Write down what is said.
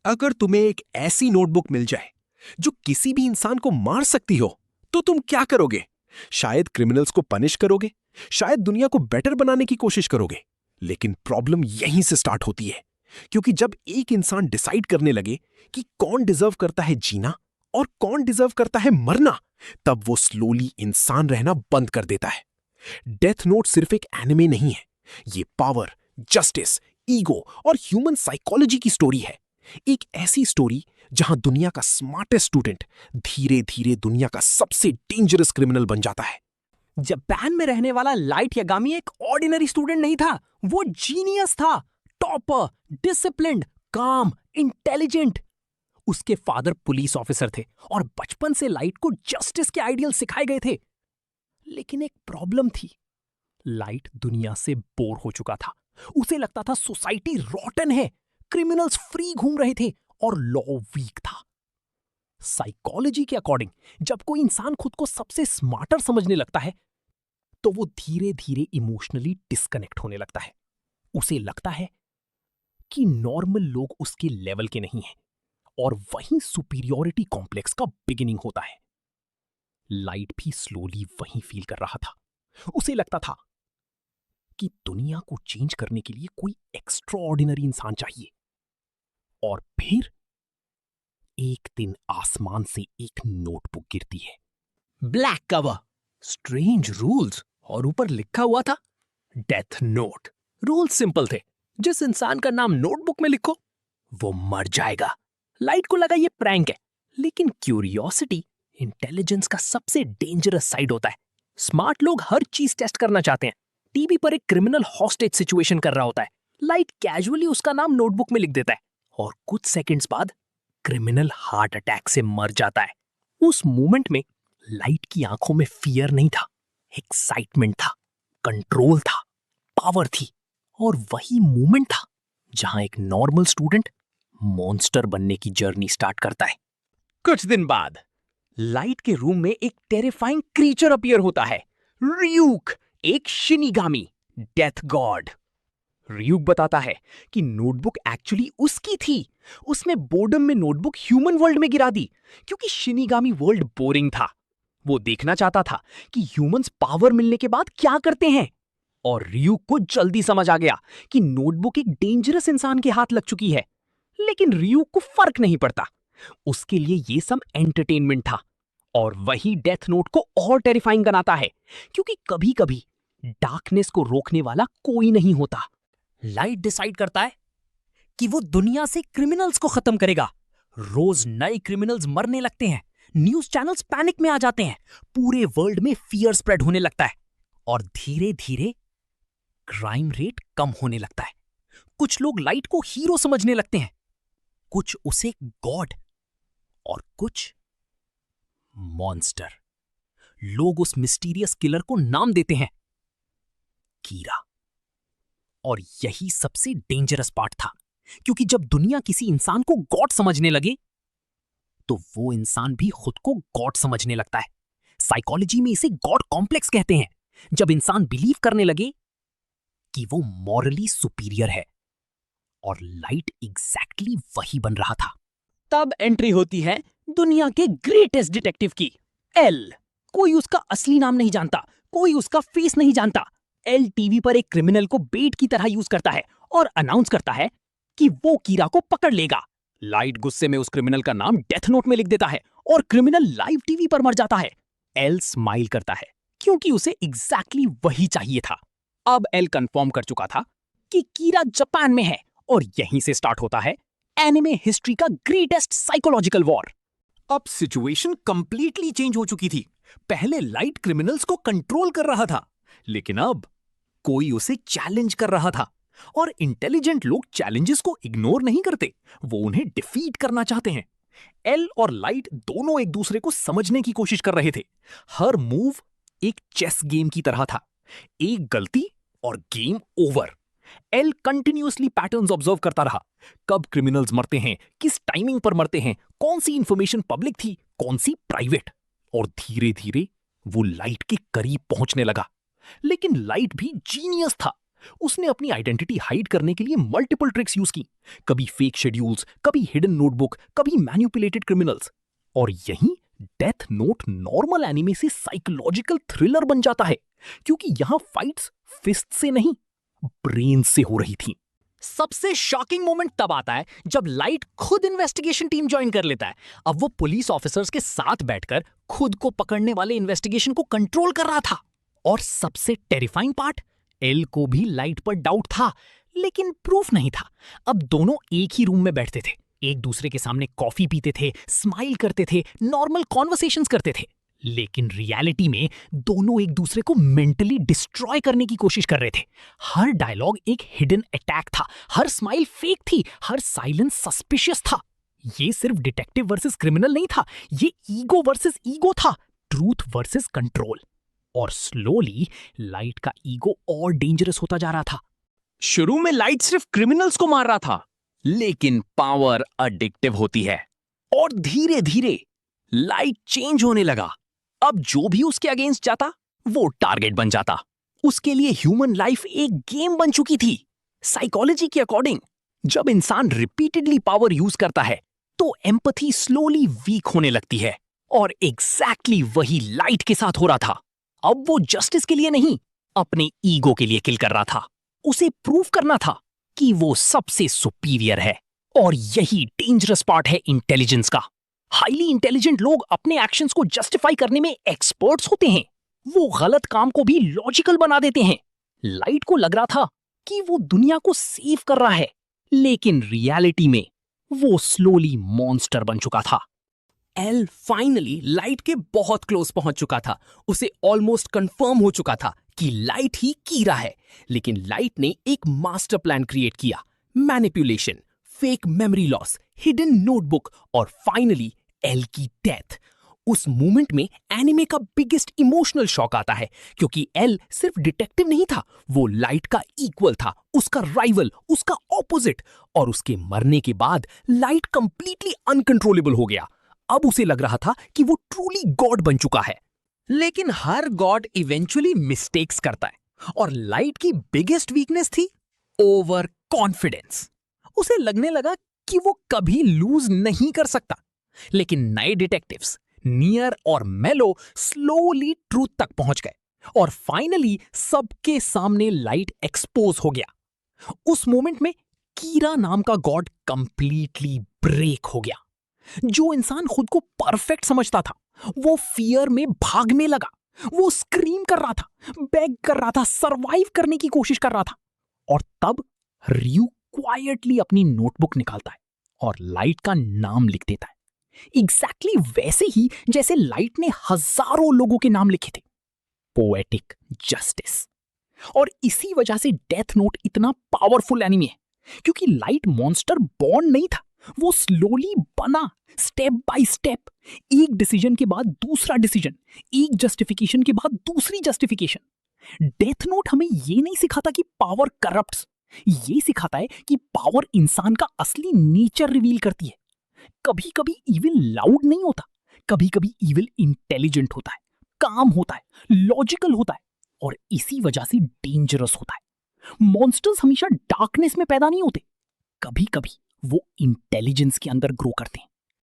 अगर तुम्हें एक ऐसी नोटबुक मिल जाए जो किसी भी इंसान को मार सकती हो, तो तुम क्या करोगे? शायद क्रिमिनल्स को पनिश करोगे, शायद दुनिया को बेटर बनाने की कोशिश करोगे। लेकिन प्रॉब्लम यहीं से स्टार्ट होती है, क्योंकि जब एक इंसान डिसाइड करने लगे कि कौन डिजर्व करता है जीना और कौन डिजर्व करता है मरना, तब वो स्लोली इंसान रहना बंद कर देता है। डेथ नोट सिर्फ एक एनिमे नहीं है, ये पावर, जस्टिस, ईगो और ह्यूमन साइकोलॉजी की स्टोरी है। एक ऐसी स्टोरी जहां दुनिया का स्मार्टेस्ट स्टूडेंट धीरे धीरे दुनिया का सबसे डेंजरस क्रिमिनल बन जाता है। जापान में रहने वाला लाइट यागामी एक ऑर्डिनरी स्टूडेंट नहीं था, वो जीनियस था। टॉपर, डिसिप्लिन्ड, काम, इंटेलिजेंट। उसके फादर पुलिस ऑफिसर थे और बचपन से लाइट को जस्टिस के आइडियल सिखाए गए थे। लेकिन एक प्रॉब्लम थी, लाइट दुनिया से बोर हो चुका था। उसे लगता था सोसाइटी रॉटन है, क्रिमिनल्स फ्री घूम रहे थे और लॉ वीक था। साइकोलॉजी के अकॉर्डिंग जब कोई इंसान खुद को सबसे स्मार्टर समझने लगता है, तो वो धीरे धीरे इमोशनली डिस्कनेक्ट होने लगता है। उसे लगता है कि नॉर्मल लोग उसके लेवल के नहीं हैं, और वहीं सुपीरियॉरिटी कॉम्प्लेक्स का बिगिनिंग होता है। लाइट भी स्लोली वहीं फील कर रहा था। उसे लगता था कि दुनिया को चेंज करने के लिए कोई एक्स्ट्राऑर्डिनरी इंसान चाहिए। और फिर एक दिन आसमान से एक नोटबुक गिरती है। ब्लैक कवर, स्ट्रेंज रूल्स, और ऊपर लिखा हुआ था डेथ नोट। रूल्स सिंपल थे, जिस इंसान का नाम नोटबुक में लिखो वो मर जाएगा। लाइट को लगा ये प्रैंक है, लेकिन क्यूरियोसिटी इंटेलिजेंस का सबसे डेंजरस साइड होता है। स्मार्ट लोग हर चीज टेस्ट करना चाहते हैं। टीवी पर एक क्रिमिनल हॉस्टेज सिचुएशन कर रहा होता है, लाइट कैजुअली उसका नाम नोटबुक में लिख देता है, और कुछ सेकंड्स बाद क्रिमिनल हार्ट अटैक से मर जाता है। उस मोमेंट में लाइट की आंखों में फियर नहीं था, एक्साइटमेंट था, कंट्रोल था, पावर थी। और वही मोमेंट था जहां एक नॉर्मल स्टूडेंट मॉन्स्टर बनने की जर्नी स्टार्ट करता है। कुछ दिन बाद लाइट के रूम में एक टेरिफाइंग क्रीचर अपीयर होता है, रियूक, एक शिनिगामी, डेथ गॉड। रियूक बताता है कि नोटबुक एक्चुअली उसकी थी। उसने बोर्डम में नोटबुक ह्यूमन वर्ल्ड में गिरा दी, क्योंकि शिनिगामी वर्ल्ड बोरिंग था। वो देखना चाहता था कि ह्यूमंस पावर मिलने के बाद क्या करते हैं। और रियूक को जल्दी समझ आ गया कि नोटबुक एक डेंजरस इंसान के हाथ लग चुकी है। लेकिन रियूक को फर्क नहीं पड़ता, उसके लिए ये सब एंटरटेनमेंट था। और वही डेथ नोट को और टेरिफाइंग बनाता है, क्योंकि कभी कभी डार्कनेस को रोकने वाला कोई नहीं होता। लाइट डिसाइड करता है कि वो दुनिया से क्रिमिनल्स को खत्म करेगा। रोज नए क्रिमिनल्स मरने लगते हैं, न्यूज चैनल्स पैनिक में आ जाते हैं, पूरे वर्ल्ड में फियर स्प्रेड होने लगता है, और धीरे धीरे क्राइम रेट कम होने लगता है। कुछ लोग लाइट को हीरो समझने लगते हैं, कुछ उसे गॉड, और कुछ मॉन्स्टर। लोग उस मिस्टीरियस किलर को नाम देते हैं कीरा। और यही सबसे डेंजरस पार्ट था, क्योंकि जब दुनिया किसी इंसान को गॉड समझने लगे, तो वो इंसान भी खुद को गॉड समझने लगता है। साइकोलॉजी में इसे गॉड कॉम्प्लेक्स कहते हैं। जब इंसान बिलीव करने लगे कि वो मॉरली सुपीरियर है, और लाइट एग्जैक्टली वही बन रहा था। तब एंट्री होती है दुनिया के ग्रेटेस्ट डिटेक्टिव की, एल। कोई उसका असली नाम नहीं जानता, कोई उसका फेस नहीं जानता। एल टीवी पर एक क्रिमिनल को बेट की तरह यूज करता है और अनाउंस करता है कि वो कीरा को पकड़ लेगा। लाइट गुस्से में उस क्रिमिनल का नाम डेथ नोट में लिख देता है, और क्रिमिनल लाइव टीवी पर मर जाता है। एल स्माइल करता है, क्योंकि उसे एग्जैक्टली वही चाहिए था। अब एल कंफर्म कर चुका था कि कीरा जापान में है, और यहीं से स्टार्ट होता है एनिमे हिस्ट्री का ग्रेटेस्ट साइकोलॉजिकल वॉर। अब सिचुएशन कंप्लीटली चेंज हो चुकी थी। पहले लाइट क्रिमिनल्स को कंट्रोल कर रहा था, लेकिन अब कोई उसे चैलेंज कर रहा था। और इंटेलिजेंट लोग चैलेंजेस को इग्नोर नहीं करते, वो उन्हें डिफीट करना चाहते हैं। एल और लाइट दोनों एक दूसरे को समझने की कोशिश कर रहे थे। हर मूव एक चेस गेम की तरह था, एक गलती और game over. L continuously patterns observe करता रहा, कब क्रिमिनल्स मरते हैं, किस टाइमिंग पर मरते हैं, कौन सी इंफॉर्मेशन पब्लिक थी, कौन सी प्राइवेट। और धीरे धीरे वो लाइट के करीब पहुंचने लगा। लेकिन लाइट भी जीनियस था, उसने अपनी आइडेंटिटी हाइड करने के लिए मल्टीपल ट्रिक्स यूज की, कभी फेक शेड्यूल्स, कभी हिडन नोटबुक, कभी मैन्युपुलेटेड क्रिमिनल्स। और यहीं डेथ नोट नॉर्मल एनिमे से साइकोलॉजिकल थ्रिलर बन जाता है, क्योंकि यहां फाइट्स फिस्ट से नहीं, ब्रेन से हो रही थी। सबसे शॉकिंग मोमेंट तब आता है जब लाइट खुद इन्वेस्टिगेशन टीम ज्वाइन कर लेता है। अब वो पुलिस ऑफिसर्स के साथ बैठकर खुद को पकड़ने वाले इन्वेस्टिगेशन को कंट्रोल कर रहा था। और सबसे टेरिफाइंग पार्ट, एल को भी लाइट पर डाउट था, लेकिन प्रूफ नहीं था। अब दोनों एक ही रूम में बैठते थे, एक दूसरे के सामने कॉफी पीते थे, स्माइल करते थे, नॉर्मल कॉन्वर्सेशंस करते थे, लेकिन रियलिटी में दोनों एक दूसरे को मेंटली डिस्ट्रॉय करने की कोशिश कर रहे थे। हर डायलॉग एक हिडन अटैक था, हर स्माइल फेक थी, हर साइलेंस सस्पिशियस था। ये सिर्फ डिटेक्टिव वर्सेस क्रिमिनल नहीं था, ये ईगो वर्सेस ईगो था, ट्रूथ वर्सेस कंट्रोल। और स्लोली लाइट का ईगो और डेंजरस होता जा रहा था। शुरू में लाइट सिर्फ क्रिमिनल्स को मार रहा था, लेकिन पावर अडिक्टिव होती है। और धीरे धीरे लाइट चेंज होने लगा। अब जो भी उसके अगेंस्ट जाता वो टारगेट बन जाता। उसके लिए ह्यूमन लाइफ एक गेम बन चुकी थी। साइकोलॉजी के अकॉर्डिंग जब इंसान रिपीटेडली पावर यूज करता है तो एम्पैथी स्लोली वीक होने लगती है। और एग्जैक्टली वही लाइट के साथ हो रहा था। अब वो जस्टिस के लिए नहीं, अपने ईगो के लिए किल कर रहा था। उसे प्रूव करना था कि वो सबसे सुपीरियर है। और यही डेंजरस पार्ट है इंटेलिजेंस का। हाईली इंटेलिजेंट लोग अपने एक्शंस को जस्टिफाई करने में एक्सपर्ट्स होते हैं। वो गलत काम को भी लॉजिकल बना देते हैं। लाइट को लग रहा था कि वो दुनिया को सेव कर रहा है, लेकिन रियलिटी में वो स्लोली मॉन्स्टर बन चुका था। एल फाइनली लाइट के बहुत क्लोज पहुंच चुका था। उसे ऑलमोस्ट कंफर्म हो चुका था कि लाइट ही कीरा है। लेकिन लाइट ने एक मास्टर प्लान क्रिएट किया, manipulation, fake memory loss, hidden notebook और फाइनली एल की डेथ। उस मोमेंट में एनिमे का बिगेस्ट इमोशनल शॉक आता है, क्योंकि एल सिर्फ डिटेक्टिव नहीं था, वो लाइट का इक्वल था, उसका राइवल, उसका ऑपोजिट। और उसके मरने के बाद लाइट कंप्लीटली अनकंट्रोलेबल हो गया। अब उसे लग रहा था कि वो ट्रूली गॉड बन चुका है। लेकिन हर गॉड इवेंचुअली मिस्टेक्स करता है, और लाइट की बिगेस्ट वीकनेस थी ओवर कॉन्फिडेंस। उसे लगने लगा कि वो कभी लूज नहीं कर सकता। लेकिन नए डिटेक्टिव्स नियर और मेलो स्लोली ट्रूथ तक पहुंच गए, और फाइनली सबके सामने लाइट एक्सपोज हो गया। उस मोमेंट में कीरा नाम का गॉड कंप्लीटली ब्रेक हो गया। जो इंसान खुद को परफेक्ट समझता था, वो फियर में भागने लगा। वो स्क्रीम कर रहा था, बेग कर रहा था, सरवाइव करने की कोशिश कर रहा था। और तब रियू क्वाइटली अपनी नोटबुक निकालता है और लाइट का नाम लिख देता है, एग्जैक्टली वैसे ही जैसे लाइट ने हजारों लोगों के नाम लिखे थे। Poetic justice. और इसी वजह से डेथ नोट इतना पावरफुल एनिमे है, क्योंकि लाइट मॉन्स्टर बॉर्न नहीं था, वो स्लोली बना, स्टेप बाय स्टेप। एक डिसीजन के बाद दूसरा डिसीजन, एक जस्टिफिकेशन के बाद दूसरी जस्टिफिकेशन। डेथ नोट हमें ये नहीं सिखाता कि पावर करप्ट्स, ये सिखाता है कि पावर इंसान का असली नेचर रिवील करती है। कभी कभी इविल लाउड नहीं होता, कभी कभी इविल इंटेलिजेंट होता है, काम होता है, लॉजिकल होता है, और इसी वजह से डेंजरस होता है। मॉन्स्टर्स हमेशा डार्कनेस में पैदा नहीं होते, कभी कभी वो इंटेलिजेंस के अंदर ग्रो करते हैं।